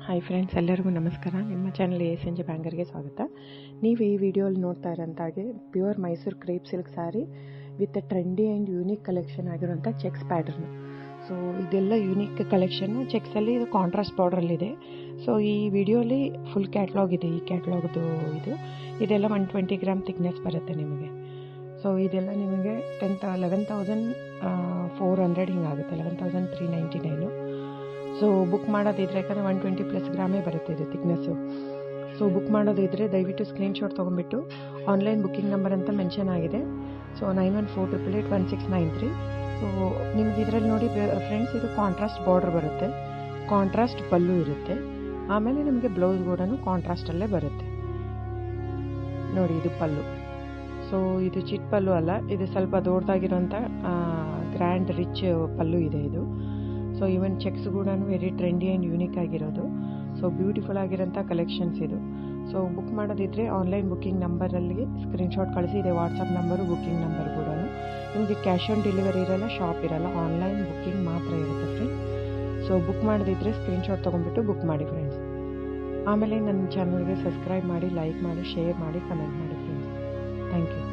Hi friends, ಎಲ್ಲರಿಗೂ ನಮಸ್ಕಾರ. ನಿಮ್ಮ ಚಾನಲ್ ಎಸ್.ಎನ್.ಜೆ ಬ್ಯಾಂಗರ್ಗೆ ಸ್ವಾಗತ. ನೀವು ಈ ವಿಡಿಯೋಲಿ ನೋಡ್ತಾ ಇರೋಂತಾಗೆ pure Mysuru crepe silk sari with trendy and unique collection ಆಗಿರೋಂಥ ಚೆಕ್ಸ್ ಪ್ಯಾಟರ್ನು. ಸೊ ಇದೆಲ್ಲ ಯೂನಿಕ್ ಕಲೆಕ್ಷನ್ನು. ಚೆಕ್ಸಲ್ಲಿ ಇದು ಕಾಂಟ್ರಾಸ್ಟ್ ಬಾರ್ಡ್ರಲ್ಲಿದೆ. ಸೊ ಈ ವಿಡಿಯೋಲಿ ಫುಲ್ ಕ್ಯಾಟ್ಲಾಗ್ ಇದೆ. ಈ ಕ್ಯಾಟ್ಲಾಗ್ದು ಇದೆಲ್ಲ 120 ಗ್ರಾಮ್ ಥಿಕ್ನೆಸ್ ಬರುತ್ತೆ ನಿಮಗೆ. ಸೊ ಇದೆಲ್ಲ ನಿಮಗೆ 11,400 ಹಿಂಗಾಗುತ್ತೆ, 11,399. ಸೊ ಬುಕ್ ಮಾಡೋದಿದ್ರೆ, ಯಾಕಂದರೆ 120+ ಗ್ರಾಮೇ ಬರುತ್ತೆ ಇದು ಥಿಕ್ನೆಸ್ಸು. ಸೊ ಬುಕ್ ಮಾಡೋದಿದ್ರೆ ದಯವಿಟ್ಟು ಸ್ಕ್ರೀನ್ಶಾಟ್ ತೊಗೊಂಡ್ಬಿಟ್ಟು ಆನ್ಲೈನ್ ಬುಕ್ಕಿಂಗ್ ನಂಬರ್ ಅಂತ ಮೆನ್ಷನ್ ಆಗಿದೆ. ಸೊ 9148881693. ಸೊ ನಿಮ್ಗೆ ಇದರಲ್ಲಿ ನೋಡಿ ಫ್ರೆಂಡ್ಸ್, ಇದು ಕಾಂಟ್ರಾಸ್ಟ್ ಬಾರ್ಡ್ರ್ ಬರುತ್ತೆ, ಕಾಂಟ್ರಾಸ್ಟ್ ಪಲ್ಲು ಇರುತ್ತೆ. ಆಮೇಲೆ ನಮಗೆ ಬ್ಲೌಸ್ ಕೂಡ ಕಾಂಟ್ರಾಸ್ಟಲ್ಲೇ ಬರುತ್ತೆ ನೋಡಿ. ಇದು ಪಲ್ಲು. ಸೊ ಇದು ಚಿಟ್ ಪಲ್ಲು ಅಲ್ಲ, ಇದು ಸ್ವಲ್ಪ ದೊಡ್ಡದಾಗಿರೋಂಥ ಗ್ರ್ಯಾಂಡ್ ರಿಚ್ ಪಲ್ಲು ಇದೆ ಇದು. ಸೊ ಈವನ್ ಚೆಕ್ಸ್ ಕೂಡ ವೆರಿ ಟ್ರೆಂಡಿ ಆ್ಯಂಡ್ ಯೂನಿಕ್ ಆಗಿರೋದು. ಸೊ ಬ್ಯೂಟಿಫುಲ್ ಆಗಿರೋಂಥ ಕಲೆಕ್ಷನ್ಸ್ ಇದು. ಸೊ ಬುಕ್ ಮಾಡೋದಿದ್ರೆ ಆನ್ಲೈನ್ ಬುಕ್ಕಿಂಗ್ ನಂಬರಲ್ಲಿ ಸ್ಕ್ರೀನ್ಶಾಟ್ ಕಳಿಸಿ. ಇದೆ ವಾಟ್ಸಪ್ ನಂಬರು, ಬುಕ್ಕಿಂಗ್ ನಂಬರ್ ಕೂಡ. ನಿಮಗೆ ಕ್ಯಾಶ್ ಆನ್ ಡೆಲಿವರಿ ಇರಲ್ಲ, ಶಾಪ್ ಇರಲ್ಲ, ಆನ್ಲೈನ್ ಬುಕ್ಕಿಂಗ್ ಮಾತ್ರ ಇರುತ್ತೆ ಫ್ರೆಂಡ್ಸ್. ಸೊ ಬುಕ್ ಮಾಡೋದಿದ್ರೆ ಸ್ಕ್ರೀನ್ಶಾಟ್ ತೊಗೊಂಡ್ಬಿಟ್ಟು ಬುಕ್ ಮಾಡಿ ಫ್ರೆಂಡ್ಸ್. ಆಮೇಲೆ ನನ್ನ ಚಾನಲ್ಗೆ ಸಬ್ಸ್ಕ್ರೈಬ್ ಮಾಡಿ, ಲೈಕ್ ಮಾಡಿ, ಶೇರ್ ಮಾಡಿ, ಕಮೆಂಟ್ ಮಾಡಿ ಫ್ರೆಂಡ್ಸ್. Thank you.